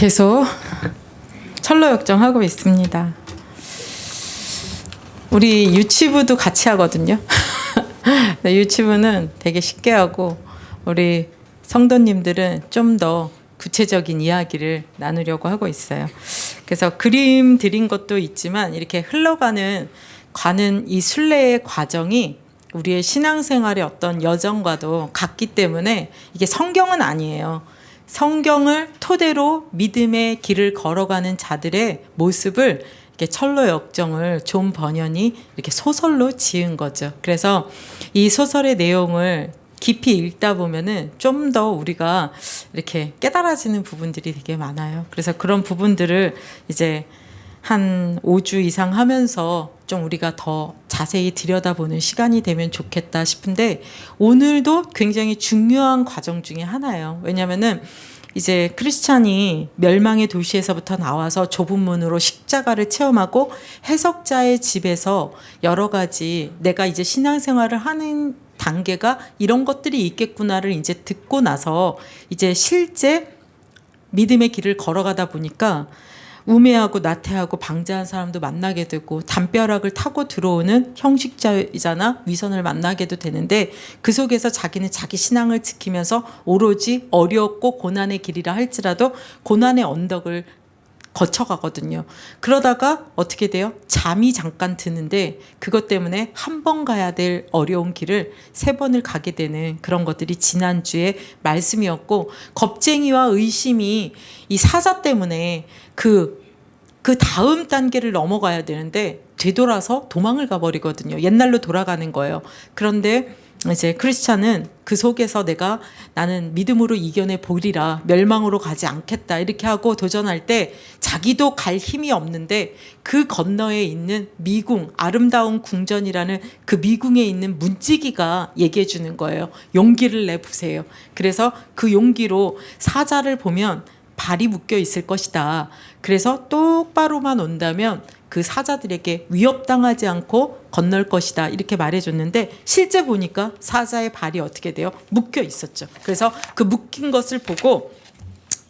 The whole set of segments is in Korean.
계속 철로 역정하고 있습니다. 우리 유치부도 같이 하거든요. 네, 유치부는 되게 쉽게 하고 우리 성도님들은 좀 더 구체적인 이야기를 나누려고 하고 있어요. 그래서 그림 드린 것도 있지만 이렇게 흘러가는 이 순례의 과정이 우리의 신앙생활의 어떤 여정과도 같기 때문에 이게 성경은 아니에요. 성경을 토대로 믿음의 길을 걸어가는 자들의 모습을 이렇게 철로 역정을 존 버년이 이렇게 소설로 지은 거죠. 그래서 이 소설의 내용을 깊이 읽다 보면은 좀 더 우리가 이렇게 깨달아지는 부분들이 되게 많아요. 그래서 그런 부분들을 이제 한 5주 이상 하면서 좀 우리가 더 자세히 들여다보는 시간이 되면 좋겠다 싶은데, 오늘도 굉장히 중요한 과정 중에 하나예요. 왜냐면은 이제 크리스찬이 멸망의 도시에서부터 나와서 좁은 문으로 십자가를 체험하고 해석자의 집에서 여러 가지 내가 이제 신앙생활을 하는 단계가 이런 것들이 있겠구나를 이제 듣고 나서 이제 실제 믿음의 길을 걸어가다 보니까 우매하고 나태하고 방자한 사람도 만나게 되고 담벼락을 타고 들어오는 형식자이자나 위선을 만나게도 되는데, 그 속에서 자기는 자기 신앙을 지키면서 오로지 어렵고 고난의 길이라 할지라도 고난의 언덕을 거쳐가거든요. 그러다가 어떻게 돼요? 잠이 잠깐 드는데 그것 때문에 한 번 가야 될 어려운 길을 3번을 가게 되는 그런 것들이 지난주에 말씀이었고, 겁쟁이와 의심이 이 사자 때문에 그 다음 단계를 넘어가야 되는데 되돌아서 도망을 가버리거든요. 옛날로 돌아가는 거예요. 그런데 이제 크리스찬은 그 속에서 나는 믿음으로 이겨내 보리라, 멸망으로 가지 않겠다 이렇게 하고 도전할 때 자기도 갈 힘이 없는데 그 건너에 있는 미궁, 아름다운 궁전이라는 그 미궁에 있는 문지기가 얘기해 주는 거예요. 용기를 내보세요. 그래서 그 용기로 사자를 보면 발이 묶여 있을 것이다. 그래서 똑바로만 온다면 그 사자들에게 위협당하지 않고 건널 것이다 이렇게 말해줬는데, 실제 보니까 사자의 발이 어떻게 돼요? 묶여 있었죠. 그래서 그 묶인 것을 보고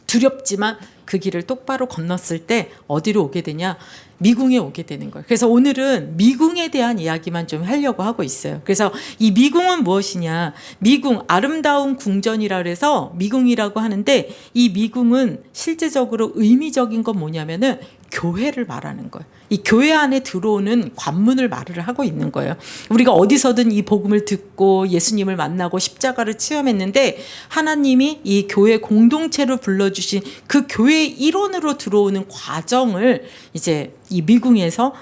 두렵지만 그 길을 똑바로 건넜을 때 어디로 오게 되냐? 미궁에 오게 되는 거예요. 그래서 오늘은 미궁에 대한 이야기만 좀 하려고 하고 있어요. 그래서 이 미궁은 무엇이냐? 미궁, 아름다운 궁전이라 그래서 미궁이라고 하는데, 이 미궁은 실제적으로 의미적인 건 뭐냐면은 교회를 말하는 거예요. 이 교회 안에 들어오는 관문을 말을 하고 있는 거예요. 우리가 어디서든 이 복음을 듣고 예수님을 만나고 십자가를 체험했는데, 하나님이 이 교회 공동체로 불러주신 그 교회의 일원으로 들어오는 과정을 이제 이 미궁에서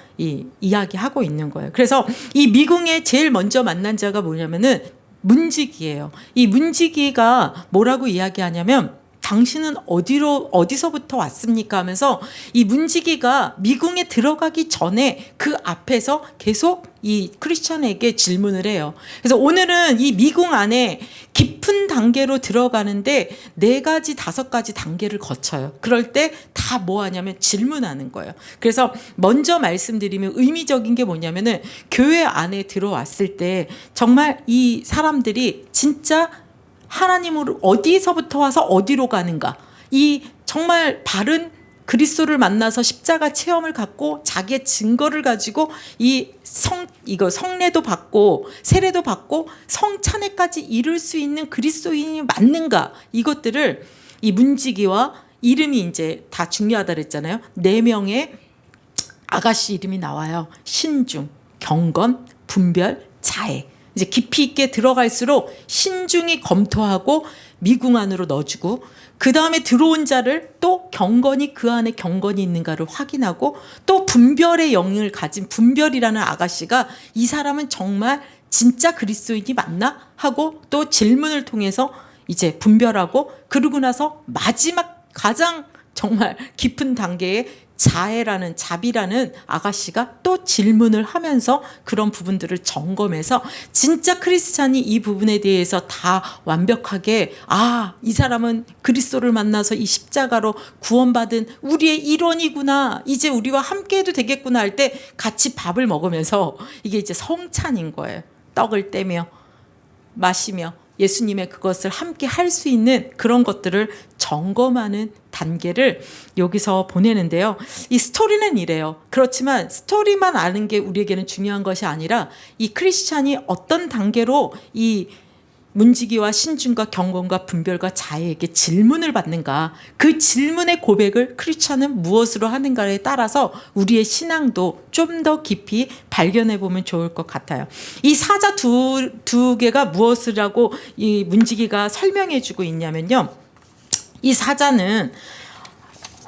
이야기하고 있는 거예요. 그래서 이 미궁에 제일 먼저 만난 자가 뭐냐면은 문지기예요. 이 문지기가 뭐라고 이야기하냐면, 당신은 어디서부터 왔습니까? 하면서 이 문지기가 미궁에 들어가기 전에 그 앞에서 계속 이 크리스찬에게 질문을 해요. 그래서 오늘은 이 미궁 안에 깊은 단계로 들어가는데 4가지, 5가지 단계를 거쳐요. 그럴 때 다 뭐 하냐면 질문하는 거예요. 그래서 먼저 말씀드리면 의미적인 게 뭐냐면은, 교회 안에 들어왔을 때 정말 이 사람들이 진짜 하나님으로 어디서부터 와서 어디로 가는가, 이 정말 바른 그리스도를 만나서 십자가 체험을 갖고 자기의 증거를 가지고 이거 성례도 받고 세례도 받고 성찬회까지 이룰 수 있는 그리스도인이 맞는가, 이것들을 이 문지기와 이름이 이제 다 중요하다 그랬잖아요. 4명의 아가씨 이름이 나와요. 신중, 경건, 분별, 자애. 이제 깊이 있게 들어갈수록 신중히 검토하고 미궁 안으로 넣어주고, 그 다음에 들어온 자를 또 경건이 그 안에 경건이 있는가를 확인하고, 또 분별의 영을 가진 분별이라는 아가씨가 이 사람은 정말 진짜 그리스도인이 맞나 하고 또 질문을 통해서 이제 분별하고, 그러고 나서 마지막 가장 정말 깊은 단계의 자비라는 아가씨가 또 질문을 하면서 그런 부분들을 점검해서 진짜 크리스찬이 이 부분에 대해서 다 완벽하게, 이 사람은 그리스도를 만나서 이 십자가로 구원받은 우리의 일원이구나, 이제 우리와 함께해도 되겠구나 할 때 같이 밥을 먹으면서, 이게 이제 성찬인 거예요. 떡을 떼며 마시며 예수님의 그것을 함께 할 수 있는 그런 것들을 점검하는 단계를 여기서 보내는데요. 이 스토리는 이래요. 그렇지만 스토리만 아는 게 우리에게는 중요한 것이 아니라 이 크리스찬이 어떤 단계로 이 문지기와 신중과 경건과 분별과 자애에게 질문을 받는가, 그 질문의 고백을 크리스찬은 무엇으로 하는가에 따라서 우리의 신앙도 좀 더 깊이 발견해 보면 좋을 것 같아요. 이 사자 두 개가 무엇이라고 이 문지기가 설명해 주고 있냐면요, 이 사자는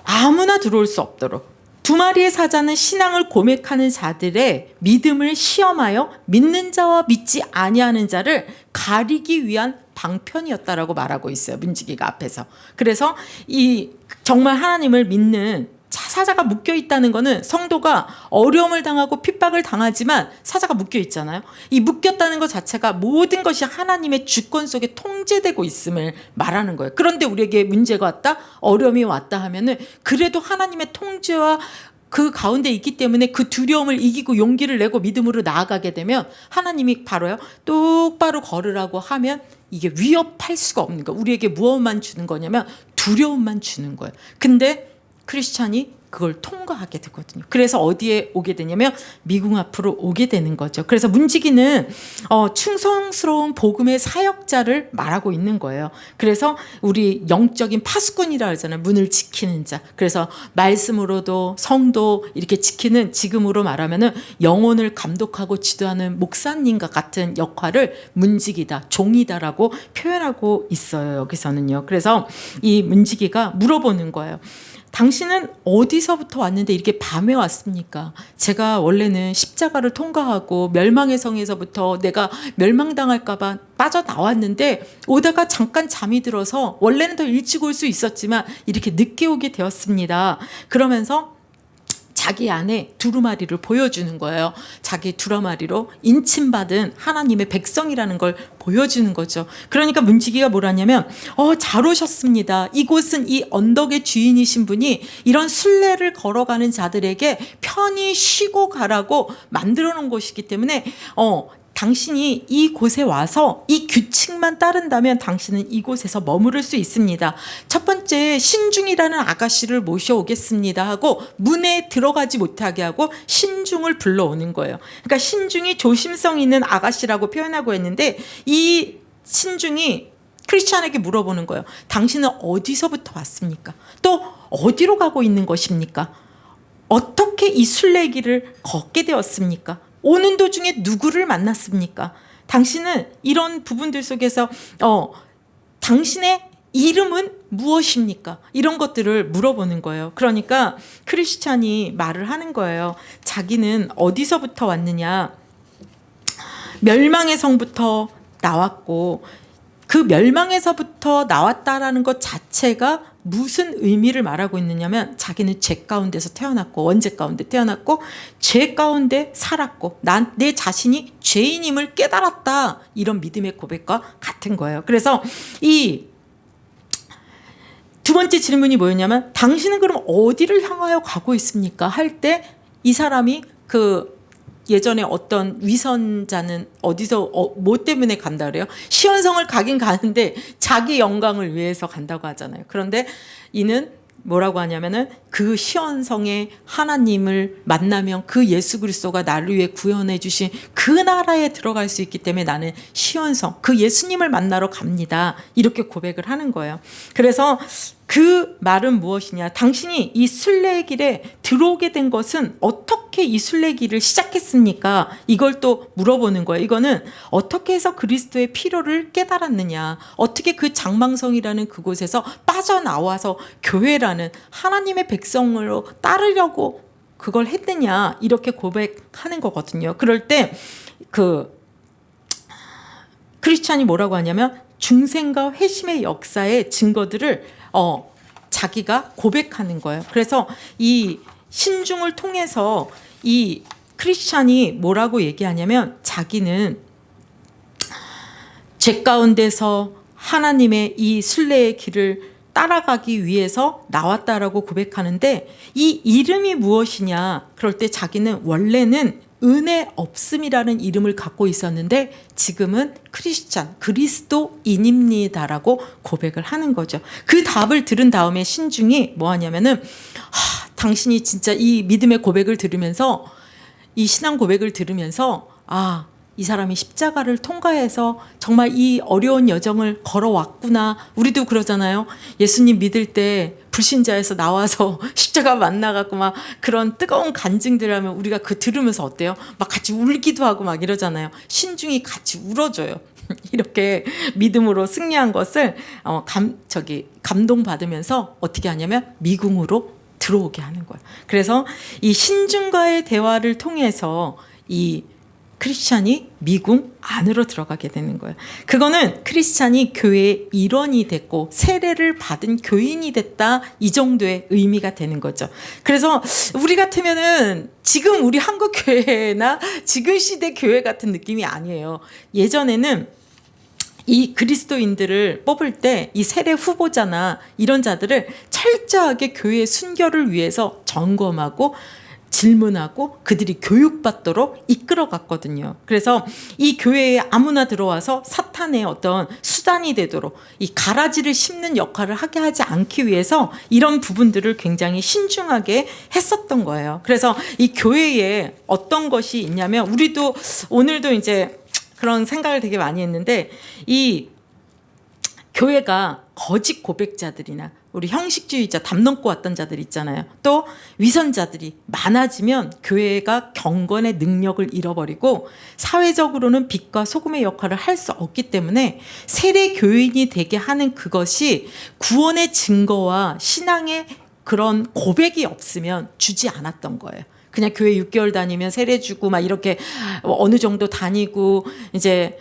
아무나 들어올 수 없도록, 두 마리의 사자는 신앙을 고백하는 자들의 믿음을 시험하여 믿는 자와 믿지 아니하는 자를 가리기 위한 방편이었다라고 말하고 있어요, 문지기가 앞에서. 그래서 이 정말 하나님을 믿는 사자가 묶여 있다는 것은 성도가 어려움을 당하고 핍박을 당하지만 사자가 묶여 있잖아요. 이 묶였다는 것 자체가 모든 것이 하나님의 주권 속에 통제되고 있음을 말하는 거예요. 그런데 우리에게 문제가 왔다, 어려움이 왔다 하면은 그래도 하나님의 통제와 그 가운데 있기 때문에 그 두려움을 이기고 용기를 내고 믿음으로 나아가게 되면 하나님이 바로요, 똑바로 걸으라고 하면 이게 위협할 수가 없는 거예요. 우리에게 무엇만 주는 거냐면 두려움만 주는 거예요. 근데 크리스찬이 그걸 통과하게 되거든요. 그래서 어디에 오게 되냐면 미궁 앞으로 오게 되는 거죠. 그래서 문지기는 충성스러운 복음의 사역자를 말하고 있는 거예요. 그래서 우리 영적인 파수꾼이라 하잖아요. 문을 지키는 자. 그래서 말씀으로도 성도 이렇게 지키는, 지금으로 말하면은 영혼을 감독하고 지도하는 목사님과 같은 역할을 문지기다, 종이다라고 표현하고 있어요, 여기서는요. 그래서 이 문지기가 물어보는 거예요. 당신은 어디서부터 왔는데 이렇게 밤에 왔습니까? 제가 원래는 십자가를 통과하고 멸망의 성에서부터 내가 멸망당할까 봐 빠져나왔는데 오다가 잠깐 잠이 들어서 원래는 더 일찍 올 수 있었지만 이렇게 늦게 오게 되었습니다. 그러면서 자기 안에 두루마리를 보여주는 거예요. 자기 두루마리로 인침받은 하나님의 백성이라는 걸 보여주는 거죠. 그러니까 문지기가 뭐라냐면 잘 오셨습니다. 이곳은 이 언덕의 주인이신 분이 이런 순례를 걸어가는 자들에게 편히 쉬고 가라고 만들어 놓은 곳이기 때문에 당신이 이곳에 와서 이 규칙만 따른다면 당신은 이곳에서 머무를 수 있습니다. 첫 번째, 신중이라는 아가씨를 모셔오겠습니다 하고 문에 들어가지 못하게 하고 신중을 불러오는 거예요. 그러니까 신중이 조심성 있는 아가씨라고 표현하고 있는데 이 신중이 크리스찬에게 물어보는 거예요. 당신은 어디서부터 왔습니까? 또 어디로 가고 있는 것입니까? 어떻게 이 순례길을 걷게 되었습니까? 오는 도중에 누구를 만났습니까? 당신은 이런 부분들 속에서 당신의 이름은 무엇입니까? 이런 것들을 물어보는 거예요. 그러니까 크리스찬이 말을 하는 거예요. 자기는 어디서부터 왔느냐? 멸망의 성부터 나왔고 그 멸망에서부터 나왔다라는 것 자체가 무슨 의미를 말하고 있느냐면 자기는 죄 가운데서 태어났고 원죄 가운데 태어났고 죄 가운데 살았고 내 자신이 죄인임을 깨달았다, 이런 믿음의 고백과 같은 거예요. 그래서 이 두 번째 질문이 뭐였냐면 당신은 그럼 어디를 향하여 가고 있습니까? 할 때 이 사람이 예전에 어떤 위선자는 어디서 뭐 때문에 간다 그래요? 시온성을 가긴 가는데 자기 영광을 위해서 간다고 하잖아요. 그런데 이는 뭐라고 하냐면은 그 시온성에 하나님을 만나면 그 예수 그리스도가 나를 위해 구원해 주신 그 나라에 들어갈 수 있기 때문에 나는 시온성, 그 예수님을 만나러 갑니다, 이렇게 고백을 하는 거예요. 그래서 그 말은 무엇이냐? 당신이 이 순례의 길에 들어오게 된 것은 어떻게 이 순례길을 시작했습니까? 이걸 또 물어보는 거예요. 이거는 어떻게 해서 그리스도의 필요를 깨달았느냐? 어떻게 그 장망성이라는 그곳에서 빠져나와서 교회라는 하나님의 백성으로 따르려고 그걸 했느냐? 이렇게 고백하는 거거든요. 그럴 때 크리스찬이 뭐라고 하냐면 중생과 회심의 역사의 증거들을 자기가 고백하는 거예요. 그래서 이 신중을 통해서 이 크리스찬이 뭐라고 얘기하냐면 자기는 죄 가운데서 하나님의 이 순례의 길을 따라가기 위해서 나왔다라고 고백하는데 이 이름이 무엇이냐? 그럴 때 자기는 원래는 은혜 없음이라는 이름을 갖고 있었는데 지금은 크리스찬, 그리스도인입니다라고 고백을 하는 거죠. 그 답을 들은 다음에 신중이 뭐 하냐면은 당신이 진짜 이 믿음의 고백을 들으면서, 이 신앙 고백을 들으면서 이 사람이 십자가를 통과해서 정말 이 어려운 여정을 걸어왔구나. 우리도 그러잖아요. 예수님 믿을 때 불신자에서 나와서 십자가 만나갖고 막 그런 뜨거운 간증들 하면 우리가 그 들으면서 어때요? 막 같이 울기도 하고 막 이러잖아요. 신중히 같이 울어줘요. 이렇게 믿음으로 승리한 것을 감동받으면서 어떻게 하냐면 미궁으로 들어오게 하는 거예요. 그래서 이 신중과의 대화를 통해서 이 크리스찬이 미궁 안으로 들어가게 되는 거예요. 그거는 크리스찬이 교회의 일원이 됐고 세례를 받은 교인이 됐다, 이 정도의 의미가 되는 거죠. 그래서 우리 같으면은 지금 우리 한국 교회나 지금 시대 교회 같은 느낌이 아니에요. 예전에는 이 그리스도인들을 뽑을 때 이 세례 후보자나 이런 자들을 철저하게 교회의 순결을 위해서 점검하고 질문하고 그들이 교육받도록 이끌어갔거든요. 그래서 이 교회에 아무나 들어와서 사탄의 어떤 수단이 되도록 이 가라지를 심는 역할을 하게 하지 않기 위해서 이런 부분들을 굉장히 신중하게 했었던 거예요. 그래서 이 교회에 어떤 것이 있냐면, 우리도 오늘도 이제 그런 생각을 되게 많이 했는데, 이 교회가 거짓 고백자들이나 우리 형식주의자, 담 넘고 왔던 자들 있잖아요. 또 위선자들이 많아지면 교회가 경건의 능력을 잃어버리고 사회적으로는 빛과 소금의 역할을 할 수 없기 때문에 세례 교인이 되게 하는 그것이 구원의 증거와 신앙의 그런 고백이 없으면 주지 않았던 거예요. 그냥 교회 6개월 다니면 세례 주고 막 이렇게 어느 정도 다니고 이제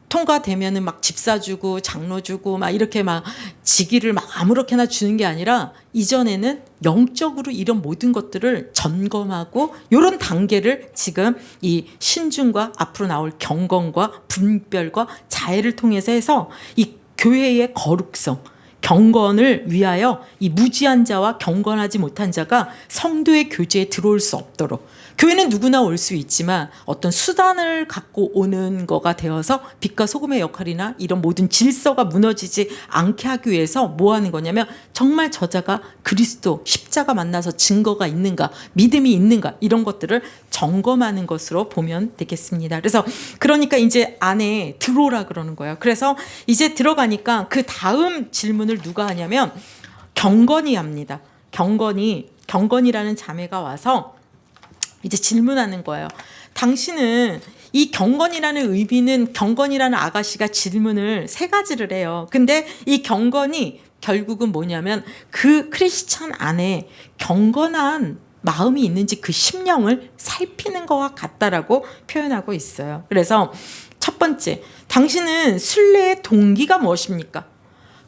통과되면은 막 집사 주고 장로 주고 막 이렇게 막 직위를 막 아무렇게나 주는 게 아니라, 이전에는 영적으로 이런 모든 것들을 점검하고 이런 단계를 지금 이 신중과 앞으로 나올 경건과 분별과 자애를 통해서 해서 이 교회의 거룩성, 경건을 위하여 이 무지한 자와 경건하지 못한 자가 성도의 교제에 들어올 수 없도록, 교회는 누구나 올 수 있지만 어떤 수단을 갖고 오는 거가 되어서 빛과 소금의 역할이나 이런 모든 질서가 무너지지 않게 하기 위해서 뭐 하는 거냐면, 정말 저자가 그리스도 십자가 만나서 증거가 있는가, 믿음이 있는가, 이런 것들을 점검하는 것으로 보면 되겠습니다. 그래서 그러니까 이제 안에 들어오라 그러는 거예요. 그래서 이제 들어가니까 그 다음 질문을 누가 하냐면 경건이 합니다. 경건이라는 자매가 와서 이제 질문하는 거예요. 당신은 이 경건이라는 의미는, 경건이라는 아가씨가 질문을 3가지를 해요. 근데 이 경건이 결국은 뭐냐면 그 크리스찬 안에 경건한 마음이 있는지 그 심령을 살피는 것과 같다라고 표현하고 있어요. 그래서 첫 번째, 당신은 순례의 동기가 무엇입니까?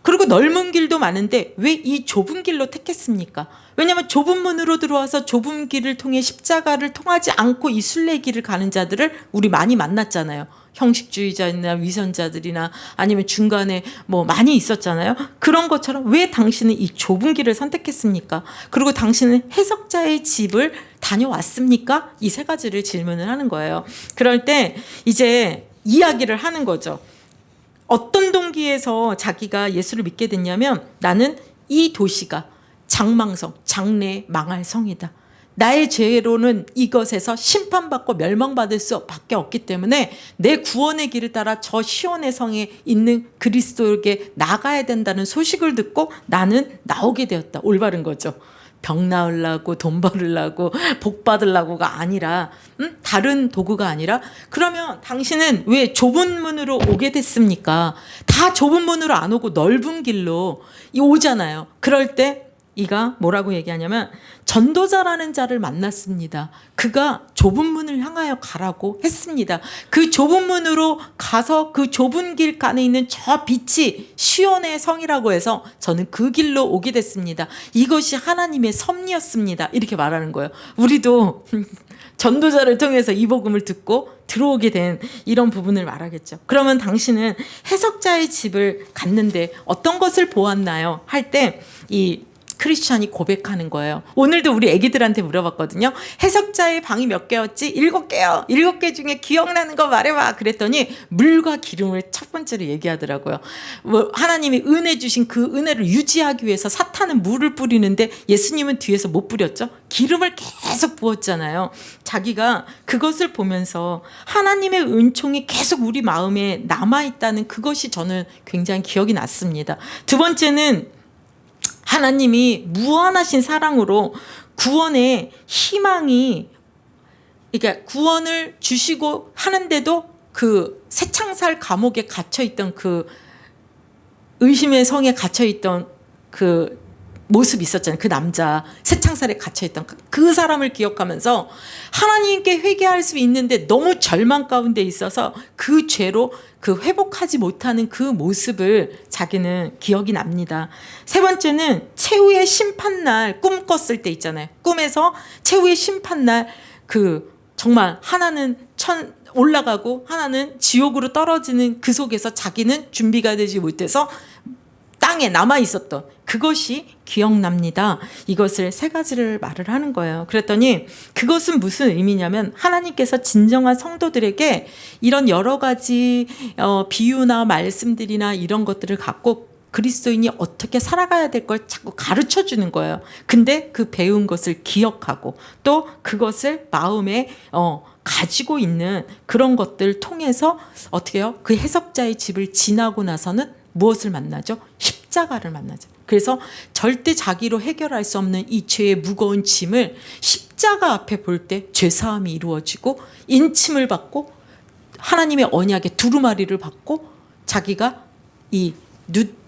그리고 넓은 길도 많은데 왜 이 좁은 길로 택했습니까? 왜냐하면 좁은 문으로 들어와서 좁은 길을 통해 십자가를 통하지 않고 이 순례길을 가는 자들을 우리 많이 만났잖아요. 형식주의자나 위선자들이나 아니면 중간에 뭐 많이 있었잖아요. 그런 것처럼 왜 당신은 이 좁은 길을 선택했습니까? 그리고 당신은 해석자의 집을 다녀왔습니까? 이 3가지를 질문을 하는 거예요. 그럴 때 이제 이야기를 하는 거죠. 어떤 동기에서 자기가 예수를 믿게 됐냐면, 나는 이 도시가 장망성, 장래 망할 성이다. 나의 죄로는 이것에서 심판받고 멸망받을 수밖에 없기 때문에 내 구원의 길을 따라 저 시온의 성에 있는 그리스도에게 나가야 된다는 소식을 듣고 나는 나오게 되었다. 올바른 거죠. 병 나으려고, 돈 벌으려고, 복 받으려고가 아니라, 다른 도구가 아니라. 그러면 당신은 왜 좁은 문으로 오게 됐습니까? 다 좁은 문으로 안 오고 넓은 길로 오잖아요. 그럴 때 이가 뭐라고 얘기하냐면, 전도자라는 자를 만났습니다. 그가 좁은 문을 향하여 가라고 했습니다. 그 좁은 문으로 가서 그 좁은 길간에 있는 저 빛이 시온의 성이라고 해서 저는 그 길로 오게 됐습니다. 이것이 하나님의 섭리였습니다. 이렇게 말하는 거예요. 우리도 전도자를 통해서 이 복음을 듣고 들어오게 된 이런 부분을 말하겠죠. 그러면 당신은 해석자의 집을 갔는데 어떤 것을 보았나요? 할 때 이 크리스찬이 고백하는 거예요. 오늘도 우리 애기들한테 물어봤거든요. 해석자의 방이 몇 개였지? 7개요. 7개 중에 기억나는 거 말해봐. 그랬더니 물과 기름을 첫 번째로 얘기하더라고요. 뭐 하나님이 은혜 주신 그 은혜를 유지하기 위해서 사탄은 물을 뿌리는데 예수님은 뒤에서 못 뿌렸죠. 기름을 계속 부었잖아요. 자기가 그것을 보면서 하나님의 은총이 계속 우리 마음에 남아있다는 그것이 저는 굉장히 기억이 났습니다. 두 번째는 하나님이 무한하신 사랑으로 구원의 희망이, 그러니까 구원을 주시고 하는데도 그 새창살 감옥에 갇혀있던 그 의심의 성에 갇혀있던 그 모습이 있었잖아요. 그 남자 새창살에 갇혀있던 그 사람을 기억하면서 하나님께 회개할 수 있는데 너무 절망 가운데 있어서 그 죄로 그 회복하지 못하는 그 모습을 자기는 기억이 납니다. 세 번째는 최후의 심판날 꿈 꿨을 때 있잖아요. 꿈에서 최후의 심판날 그 정말 하나는 올라가고 하나는 지옥으로 떨어지는 그 속에서 자기는 준비가 되지 못해서 땅에 남아있었던 그것이 기억납니다. 이것을 세 가지를 말을 하는 거예요. 그랬더니 그것은 무슨 의미냐면 하나님께서 진정한 성도들에게 이런 여러 가지 비유나 말씀들이나 이런 것들을 갖고 그리스도인이 어떻게 살아가야 될 걸 자꾸 가르쳐 주는 거예요. 근데 그 배운 것을 기억하고 또 그것을 마음에 가지고 있는 그런 것들 통해서 어떻게 해요? 그 해석자의 집을 지나고 나서는 무엇을 만나죠? 십자가를 만나죠. 그래서 절대 자기로 해결할 수 없는 이 죄의 무거운 짐을 십자가 앞에 볼 때 죄사함이 이루어지고 인침을 받고 하나님의 언약의 두루마리를 받고 자기가 이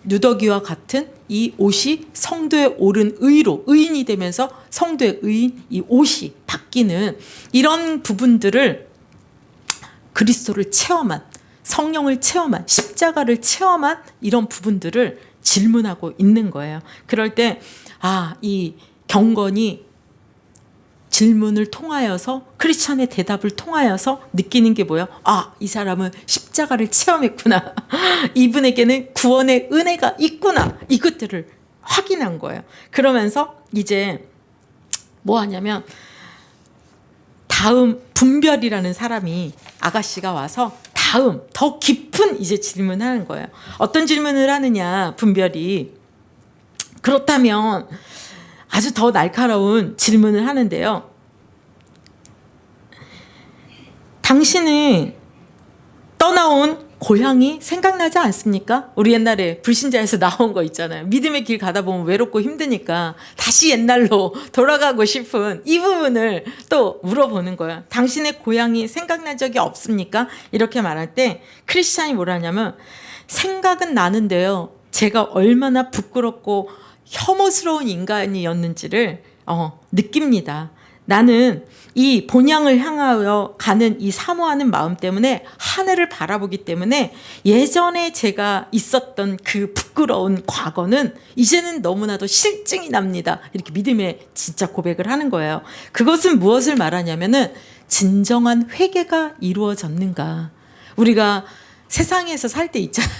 누더기와 같은 이 옷이 성도의 옳은 의로 의인이 되면서 성도의 의인 이 옷이 바뀌는 이런 부분들을 그리스도를 체험한 성령을 체험한 십자가를 체험한 이런 부분들을 질문하고 있는 거예요. 그럴 때 이 경건이 질문을 통하여서 크리스찬의 대답을 통하여서 느끼는 게 뭐예요? 이 사람은 십자가를 체험했구나. 이분에게는 구원의 은혜가 있구나. 이것들을 확인한 거예요. 그러면서 이제 뭐 하냐면 다음 분별이라는 사람이 아가씨가 와서 다음 더 깊은 이제 질문하는 거예요. 어떤 질문을 하느냐 분별이 그렇다면 아주 더 날카로운 질문을 하는데요. 당신은 떠나온 고향이 생각나지 않습니까? 우리 옛날에 불신자에서 나온 거 있잖아요. 믿음의 길 가다 보면 외롭고 힘드니까 다시 옛날로 돌아가고 싶은 이 부분을 또 물어보는 거예요. 당신의 고향이 생각난 적이 없습니까? 이렇게 말할 때 크리스찬이 뭐라냐면 생각은 나는데요. 제가 얼마나 부끄럽고 혐오스러운 인간이었는지를 느낍니다. 나는 이 본향을 향하여 가는 이 사모하는 마음 때문에 하늘을 바라보기 때문에 예전에 제가 있었던 그 부끄러운 과거는 이제는 너무나도 실증이 납니다. 이렇게 믿음의 진짜 고백을 하는 거예요. 그것은 무엇을 말하냐면은 진정한 회개가 이루어졌는가. 우리가 세상에서 살 때 있잖아요.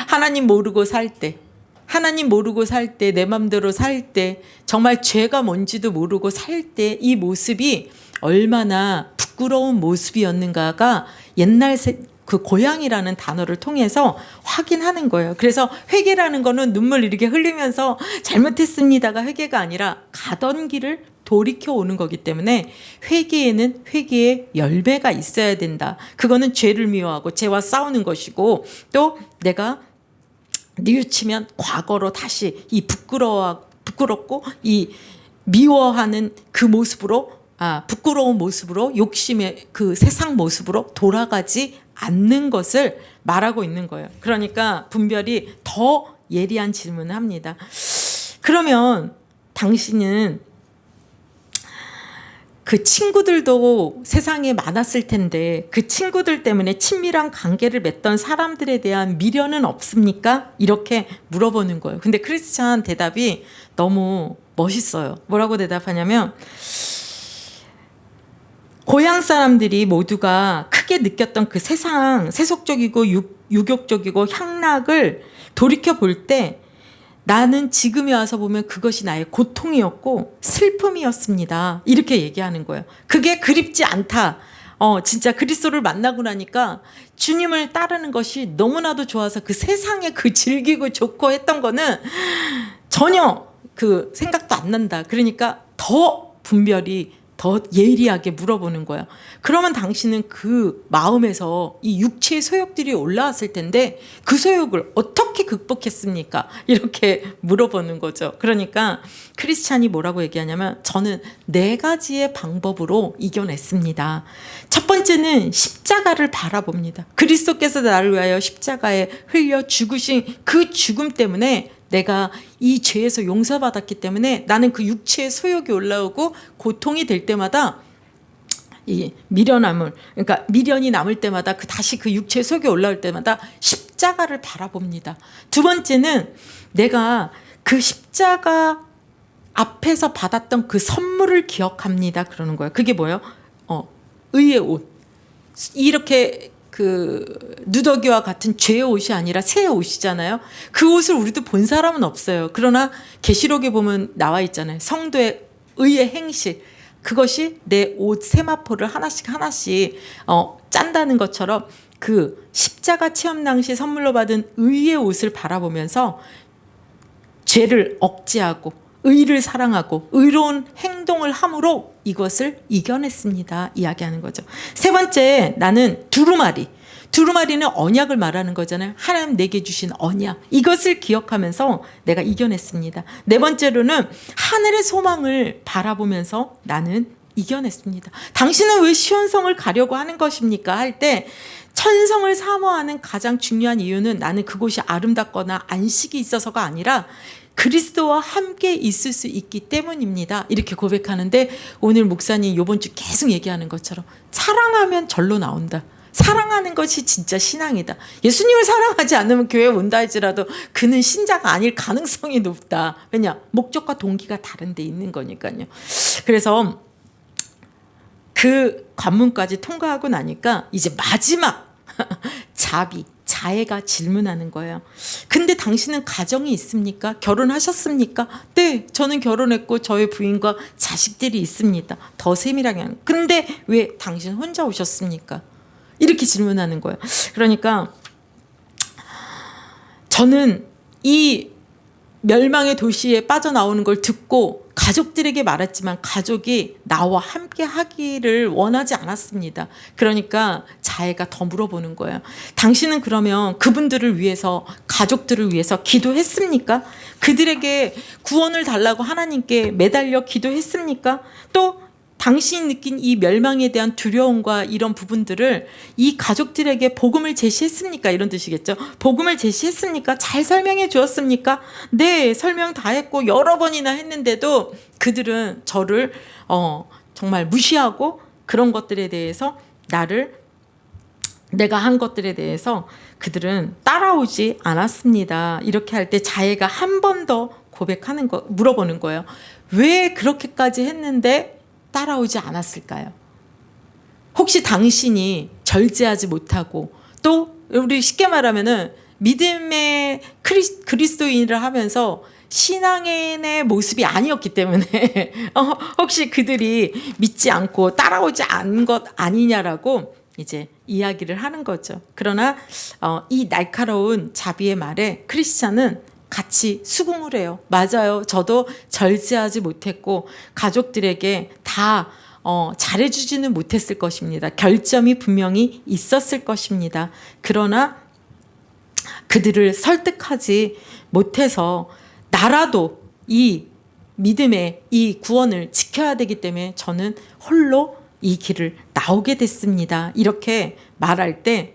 하나님 모르고 살 때. 하나님 모르고 살 때, 내 맘대로 살 때, 정말 죄가 뭔지도 모르고 살 때 이 모습이 얼마나 부끄러운 모습이었는가가 옛날 그 고향이라는 단어를 통해서 확인하는 거예요. 그래서 회개라는 거는 눈물 이렇게 흘리면서 잘못했습니다가 회개가 아니라 가던 길을 돌이켜 오는 거기 때문에 회개에는 회개의 열매가 있어야 된다. 그거는 죄를 미워하고 죄와 싸우는 것이고 또 내가 뉘우치면 과거로 다시 이 부끄럽고 이 미워하는 그 모습으로 부끄러운 모습으로 욕심의 그 세상 모습으로 돌아가지 않는 것을 말하고 있는 거예요. 그러니까 분별이 더 예리한 질문을 합니다. 그러면 당신은 그 친구들도 세상에 많았을 텐데 그 친구들 때문에 친밀한 관계를 맺던 사람들에 대한 미련은 없습니까? 이렇게 물어보는 거예요. 근데 크리스찬 대답이 너무 멋있어요. 뭐라고 대답하냐면 고향 사람들이 모두가 크게 느꼈던 그 세상 세속적이고 유격적이고 향락을 돌이켜 볼 때 나는 지금에 와서 보면 그것이 나의 고통이었고 슬픔이었습니다. 이렇게 얘기하는 거예요. 그게 그립지 않다. 진짜 그리스도를 만나고 나니까 주님을 따르는 것이 너무나도 좋아서 그 세상에 그 즐기고 좋고 했던 거는 전혀 그 생각도 안 난다. 그러니까 더 분별이 더 예리하게 물어보는 거야. 그러면 당신은 그 마음에서 이 육체의 소욕들이 올라왔을 텐데 그 소욕을 어떻게 극복했습니까? 이렇게 물어보는 거죠. 그러니까 크리스찬이 뭐라고 얘기하냐면 저는 4가지의 방법으로 이겨냈습니다. 첫 번째는 십자가를 바라봅니다. 그리스도께서 나를 위하여 십자가에 흘려 죽으신 그 죽음 때문에 내가 이 죄에서 용서받았기 때문에 나는 그 육체의 소욕이 올라오고 고통이 될 때마다 이 그러니까 미련이 남을 때마다 다시 그 육체의 소욕이 올라올 때마다 십자가를 바라봅니다. 두 번째는 내가 그 십자가 앞에서 받았던 그 선물을 기억합니다. 그러는 거예요. 그게 뭐예요? 의의 옷. 이렇게 그 누더기와 같은 죄의 옷이 아니라 새 옷이잖아요. 그 옷을 우리도 본 사람은 없어요. 그러나 계시록에 보면 나와 있잖아요. 성도의 의의 행실. 그것이 내 옷 세마포를 하나씩 짠다는 것처럼 그 십자가 체험 당시 선물로 받은 의의 옷을 바라보면서 죄를 억제하고 의를 사랑하고 의로운 행동을 함으로 이것을 이겨냈습니다. 이야기하는 거죠. 세 번째, 나는 두루마리는 언약을 말하는 거잖아요. 하나님 내게 주신 언약. 이것을 기억하면서 내가 이겨냈습니다. 네 번째로는 하늘의 소망을 바라보면서 나는 이겨냈습니다. 당신은 왜 시온성을 가려고 하는 것입니까? 할 때 천성을 사모하는 가장 중요한 이유는 나는 그곳이 아름답거나 안식이 있어서가 아니라 그리스도와 함께 있을 수 있기 때문입니다. 이렇게 고백하는데 오늘 목사님 이번 주 계속 얘기하는 것처럼 사랑하면 절로 나온다. 사랑하는 것이 진짜 신앙이다. 예수님을 사랑하지 않으면 교회에 온다 할지라도 그는 신자가 아닐 가능성이 높다. 왜냐? 목적과 동기가 다른 데 있는 거니까요. 그래서 그 관문까지 통과하고 나니까 이제 마지막 자애가 질문하는 거예요. 근데 당신은 가정이 있습니까? 결혼하셨습니까? 네, 저는 결혼했고 저의 부인과 자식들이 있습니다. 더 세밀하게 하는. 근데 왜 당신 혼자 오셨습니까? 이렇게 질문하는 거예요. 그러니까 저는 이 멸망의 도시에 빠져나오는 걸 듣고 가족들에게 말했지만 가족이 나와 함께 하기를 원하지 않았습니다. 그러니까 자애가 더 물어보는 거예요. 당신은 그러면 그분들을 위해서, 가족들을 위해서 기도했습니까? 그들에게 구원을 달라고 하나님께 매달려 기도했습니까? 또 당신이 느낀 이 멸망에 대한 두려움과 이런 부분들을 이 가족들에게 복음을 제시했습니까? 이런 뜻이겠죠. 복음을 제시했습니까? 잘 설명해 주었습니까? 네, 설명 다 했고 여러 번이나 했는데도 그들은 저를 정말 무시하고 그런 것들에 대해서 내가 한 것들에 대해서 그들은 따라오지 않았습니다. 이렇게 할 때 자애가 한 번 더 물어보는 거예요. 왜 그렇게까지 했는데 따라오지 않았을까요? 혹시 당신이 절제하지 못하고 또 우리 쉽게 말하면은 믿음의 그리스도인을 하면서 신앙인의 모습이 아니었기 때문에 혹시 그들이 믿지 않고 따라오지 않은 것 아니냐라고 이제 이야기를 하는 거죠. 그러나 이 날카로운 자비의 말에 크리스찬은 같이 수긍을 해요. 맞아요. 저도 절제하지 못했고 가족들에게 다 잘해주지는 못했을 것입니다. 결점이 분명히 있었을 것입니다. 그러나 그들을 설득하지 못해서 나라도 이 믿음의 이 구원을 지켜야 되기 때문에 저는 홀로 이 길을 나오게 됐습니다. 이렇게 말할 때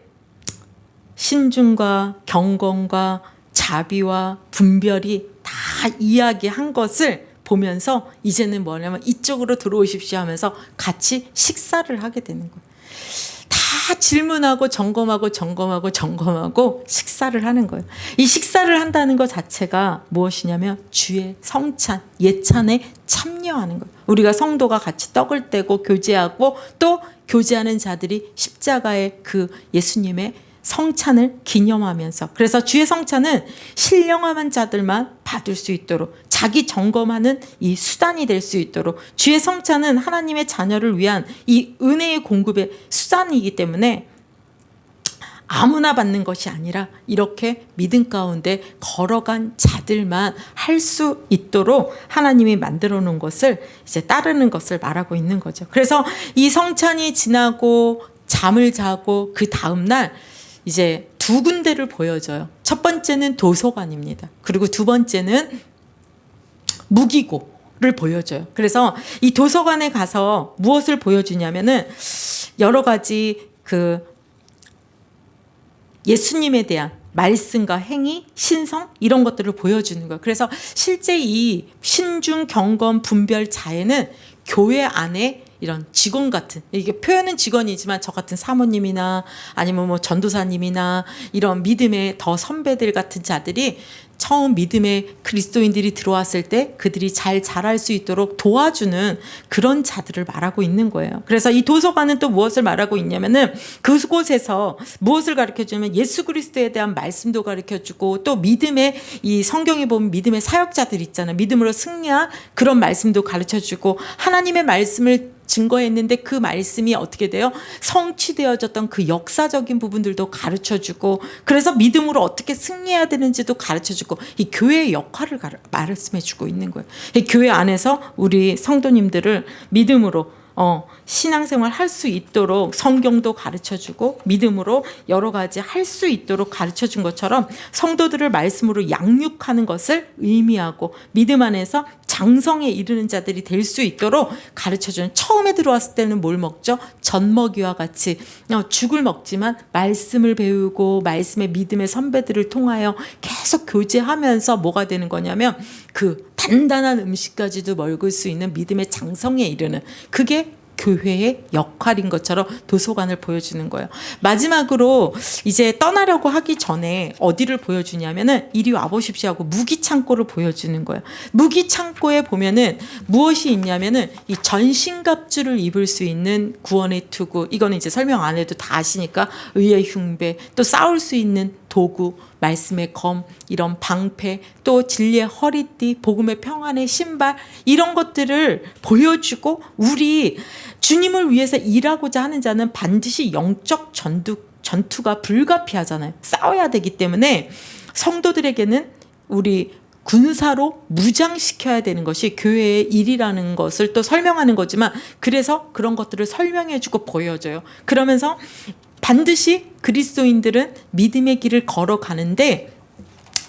신중과 경건과 자비와 분별이 다 이야기한 것을 보면서 이제는 뭐냐면 이쪽으로 들어오십시오 하면서 같이 식사를 하게 되는 거예요. 다 질문하고 점검하고 식사를 하는 거예요. 이 식사를 한다는 것 자체가 무엇이냐면 주의 성찬, 예찬에 참여하는 거예요. 우리가 성도가 같이 떡을 떼고 교제하고 또 교제하는 자들이 십자가의 그 예수님의 성찬을 기념하면서, 그래서 주의 성찬은 신령한 자들만 받을 수 있도록 자기 점검하는 이 수단이 될 수 있도록, 주의 성찬은 하나님의 자녀를 위한 이 은혜의 공급의 수단이기 때문에 아무나 받는 것이 아니라 이렇게 믿음 가운데 걸어간 자들만 할 수 있도록 하나님이 만들어 놓은 것을 이제 따르는 것을 말하고 있는 거죠. 그래서 이 성찬이 지나고 잠을 자고 그 다음날 이제 두 군데를 보여줘요. 첫 번째는 도서관입니다. 그리고 두 번째는 무기고를 보여줘요. 그래서 이 도서관에 가서 무엇을 보여주냐면은 여러 가지 예수님에 대한 말씀과 행위, 신성 이런 것들을 보여주는 거예요. 그래서 실제 이 신중, 경건, 분별, 자애는 교회 안에 이런 직원 같은, 이게 표현은 직원이지만 저 같은 사모님이나 아니면 뭐 전도사님이나 이런 믿음의 더 선배들 같은 자들이 처음 믿음의 그리스도인들이 들어왔을 때 그들이 잘 자랄 수 있도록 도와주는 그런 자들을 말하고 있는 거예요. 그래서 이 도서관은 또 무엇을 말하고 있냐면은 그곳에서 무엇을 가르쳐주면 예수 그리스도에 대한 말씀도 가르쳐주고, 또 믿음의 이 성경에 보면 믿음의 사역자들 있잖아요. 믿음으로 승리한 그런 말씀도 가르쳐주고, 하나님의 말씀을 증거했는데 그 말씀이 어떻게 돼요? 성취되어졌던 그 역사적인 부분들도 가르쳐주고, 그래서 믿음으로 어떻게 승리해야 되는지도 가르쳐주고, 이 교회의 역할을 말씀해주고 있는 거예요. 이 교회 안에서 우리 성도님들을 믿음으로 신앙생활 할 수 있도록 성경도 가르쳐주고 믿음으로 여러 가지 할 수 있도록 가르쳐준 것처럼 성도들을 말씀으로 양육하는 것을 의미하고, 믿음 안에서 장성에 이르는 자들이 될 수 있도록 가르쳐주는, 처음에 들어왔을 때는 뭘 먹죠? 젖먹이와 같이 죽을 먹지만 말씀을 배우고 말씀의 믿음의 선배들을 통하여 계속 교제하면서 뭐가 되는 거냐면 그 단단한 음식까지도 먹을 수 있는 믿음의 장성에 이르는, 그게 교회의 역할인 것처럼 도서관을 보여주는 거예요. 마지막으로 이제 떠나려고 하기 전에 어디를 보여주냐면은 이리 와보십시오 하고 무기창고를 보여주는 거예요. 무기창고에 보면은 무엇이 있냐면은 이 전신갑주를 입을 수 있는 구원의 투구, 이거는 이제 설명 안 해도 다 아시니까 의의 흉배, 또 싸울 수 있는 도구, 말씀의 검, 이런 방패, 또 진리의 허리띠, 복음의 평안의 신발, 이런 것들을 보여주고, 우리 주님을 위해서 일하고자 하는 자는 반드시 영적 전투가 불가피하잖아요. 싸워야 되기 때문에 성도들에게는 우리 군사로 무장시켜야 되는 것이 교회의 일이라는 것을 또 설명하는 거지만, 그래서 그런 것들을 설명해주고 보여줘요. 그러면서 반드시 그리스도인들은 믿음의 길을 걸어가는데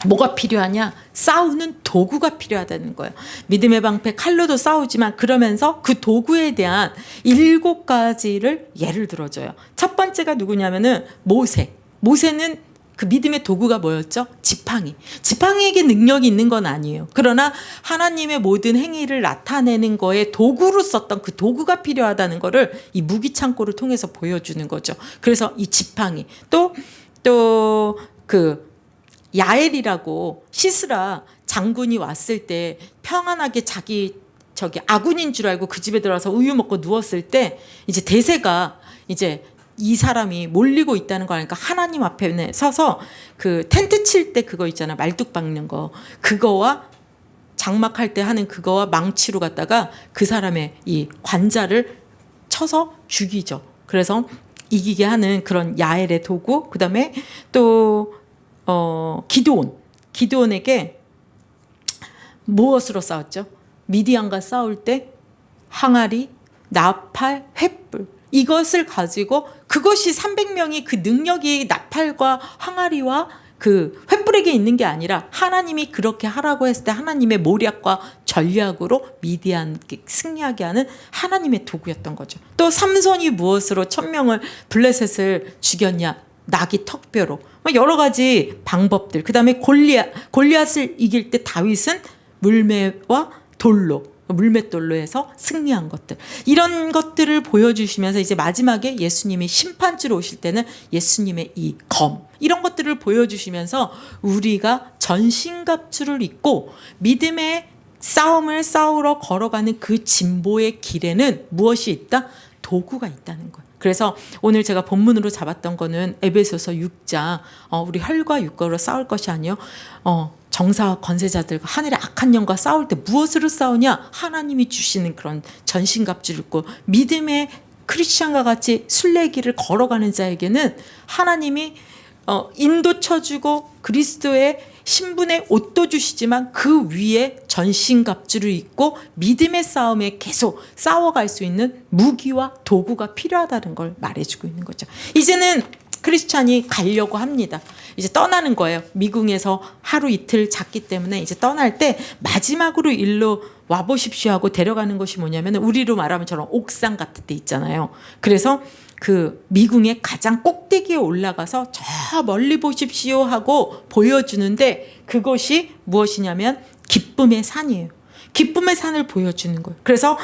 뭐가 필요하냐? 싸우는 도구가 필요하다는 거예요. 믿음의 방패 칼로도 싸우지만, 그러면서 그 도구에 대한 7가지를 예를 들어줘요. 첫 번째가 누구냐면은 모세는 그 믿음의 도구가 뭐였죠? 지팡이에게 능력이 있는 건 아니에요. 그러나 하나님의 모든 행위를 나타내는 거에 도구로 썼던 그 도구가 필요하다는 거를 이 무기창고를 통해서 보여주는 거죠. 그래서 이 지팡이, 또 그 야엘이라고 시스라 장군이 왔을 때 평안하게 저기 아군인 줄 알고 그 집에 들어와서 우유 먹고 누웠을 때 이제 대세가 이제 이 사람이 몰리고 있다는 거 아니까 하나님 앞에 서서 그 텐트 칠 때 그거 있잖아, 말뚝 박는 거, 그거와 장막할 때 하는 그거와 망치로 갖다가 그 사람의 이 관자를 쳐서 죽이죠. 그래서 이기게 하는 그런 야엘의 도구. 그다음에 또 기드온에게 무엇으로 싸웠죠? 미디안과 싸울 때 항아리, 나팔, 횃불, 이것을 가지고, 그것이 300명이 그 능력이 나팔과 항아리와 그 횃불에게 있는 게 아니라 하나님이 그렇게 하라고 했을 때 하나님의 모략과 전략으로 미디안 승리하게 하는 하나님의 도구였던 거죠. 또 삼손이 무엇으로 1000명을 블레셋을 죽였냐? 나귀 턱뼈로. 여러 가지 방법들. 그 다음에 골리앗을 이길 때 다윗은 물매와 물맷돌로 해서 승리한 것들, 이런 것들을 보여주시면서 이제 마지막에 예수님이 심판주로 오실 때는 예수님의 이 검, 이런 것들을 보여주시면서 우리가 전신갑주를 입고 믿음의 싸움을 싸우러 걸어가는 그 진보의 길에는 무엇이 있다? 도구가 있다는 거예요. 그래서 오늘 제가 본문으로 잡았던 거는 에베소서 6장 우리 혈과 육과로 싸울 것이 아니요 정사와 권세자들과 하늘의 악한 영과 싸울 때 무엇으로 싸우냐? 하나님이 주시는 그런 전신갑주를 입고 믿음의 크리스찬과 같이 순례길을 걸어가는 자에게는 하나님이 인도 쳐주고 그리스도의 신분의 옷도 주시지만 그 위에 전신갑주를 입고 믿음의 싸움에 계속 싸워갈 수 있는 무기와 도구가 필요하다는 걸 말해주고 있는 거죠. 이제는 크리스찬이 가려고 합니다. 이제 떠나는 거예요. 미궁에서 하루 이틀 잤기 때문에 이제 떠날 때 마지막으로 일로 와보십시오 하고 데려가는 것이 뭐냐면 우리로 말하면 저런 옥상 같은 데 있잖아요. 그래서 그 미궁의 가장 꼭대기에 올라가서 저 멀리 보십시오 하고 보여주는데 그것이 무엇이냐면 기쁨의 산이에요. 기쁨의 산을 보여주는 거예요. 그래서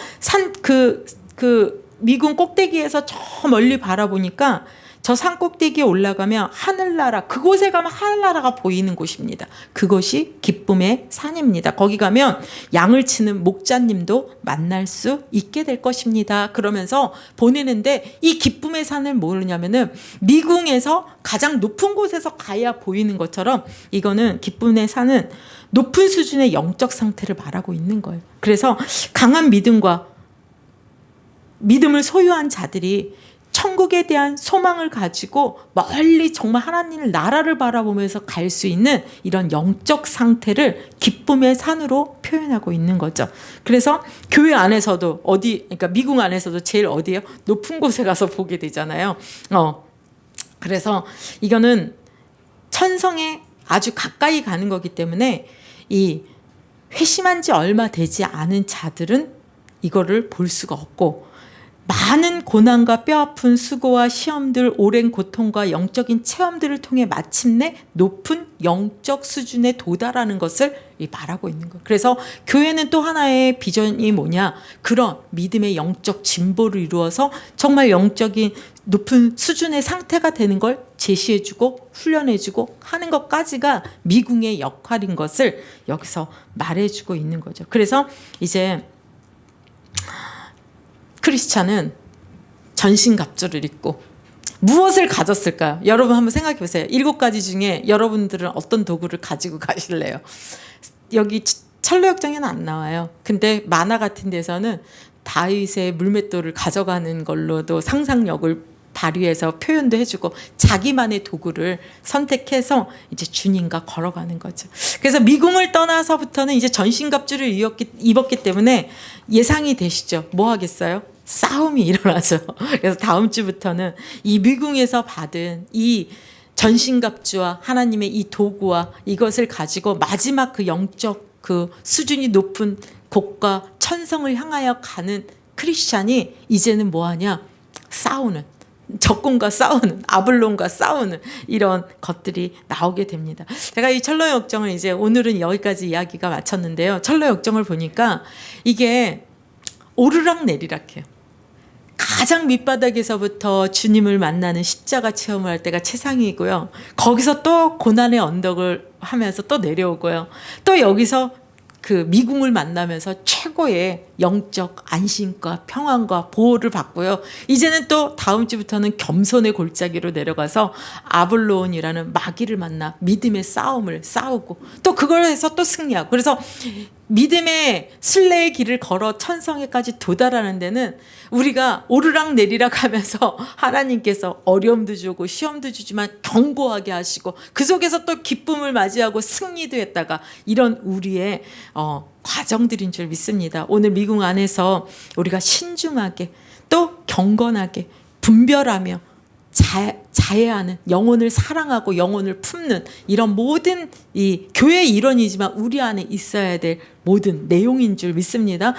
그 미궁 꼭대기에서 저 멀리 바라보니까 저 산 꼭대기에 올라가면 하늘나라, 그곳에 가면 하늘나라가 보이는 곳입니다. 그것이 기쁨의 산입니다. 거기 가면 양을 치는 목자님도 만날 수 있게 될 것입니다. 그러면서 보내는데 이 기쁨의 산을 모르냐면은 미궁에서 가장 높은 곳에서 가야 보이는 것처럼 이거는 기쁨의 산은 높은 수준의 영적 상태를 말하고 있는 거예요. 그래서 강한 믿음과 믿음을 소유한 자들이 천국에 대한 소망을 가지고 멀리 정말 하나님의 나라를 바라보면서 갈 수 있는 이런 영적 상태를 기쁨의 산으로 표현하고 있는 거죠. 그래서 교회 안에서도 그러니까 미궁 안에서도 제일 어디예요? 높은 곳에 가서 보게 되잖아요. 그래서 이거는 천성에 아주 가까이 가는 거기 때문에 이 회심한 지 얼마 되지 않은 자들은 이거를 볼 수가 없고 많은 고난과 뼈아픈 수고와 시험들, 오랜 고통과 영적인 체험들을 통해 마침내 높은 영적 수준에 도달하는 것을 말하고 있는 거예요. 그래서 교회는 또 하나의 비전이 뭐냐? 그런 믿음의 영적 진보를 이루어서 정말 영적인 높은 수준의 상태가 되는 걸 제시해주고 훈련해주고 하는 것까지가 미궁의 역할인 것을 여기서 말해주고 있는 거죠. 그래서 이제 크리스찬은 전신갑주를 입고 무엇을 가졌을까요? 여러분 한번 생각해 보세요. 7가지 중에 여러분들은 어떤 도구를 가지고 가실래요? 여기 철로역정에는 안 나와요. 근데 만화 같은 데서는 다윗의 물맷돌을 가져가는 걸로도 상상력을 발휘해서 표현도 해주고 자기만의 도구를 선택해서 이제 주님과 걸어가는 거죠. 그래서 미궁을 떠나서부터는 이제 전신갑주를 입었기 때문에 예상이 되시죠? 뭐 하겠어요? 싸움이 일어나죠. 그래서 다음 주부터는 이 미궁에서 받은 이 전신갑주와 하나님의 이 도구와 이것을 가지고 마지막 그 영적 그 수준이 높은 곳과 천성을 향하여 가는 크리스찬이 이제는 뭐하냐? 싸우는, 적군과 싸우는, 아블론과 싸우는 이런 것들이 나오게 됩니다. 제가 이 철로의 역정을 이제 오늘은 여기까지 이야기가 마쳤는데요. 철로의 역정을 보니까 이게 오르락 내리락해요. 가장 밑바닥에서부터 주님을 만나는 십자가 체험을 할 때가 최상이고요. 거기서 또 고난의 언덕을 하면서 또 내려오고요. 또 여기서 그 미궁을 만나면서 최고의 영적 안심과 평안과 보호를 받고요. 이제는 또 다음 주부터는 겸손의 골짜기로 내려가서 아블론이라는 마귀를 만나 믿음의 싸움을 싸우고 또 그걸 해서 또 승리하고, 그래서 믿음의 순례의 길을 걸어 천성에까지 도달하는 데는 우리가 오르락 내리락 하면서 하나님께서 어려움도 주고 시험도 주지만 견고하게 하시고 그 속에서 또 기쁨을 맞이하고 승리도 했다가 이런 우리의 과정들인 줄 믿습니다. 오늘 미궁 안에서 우리가 신중하게 또 경건하게 분별하며 자해하는, 영혼을 사랑하고 영혼을 품는 이런 모든 이 교회의 일원이지만 우리 안에 있어야 될 모든 내용인 줄 믿습니다.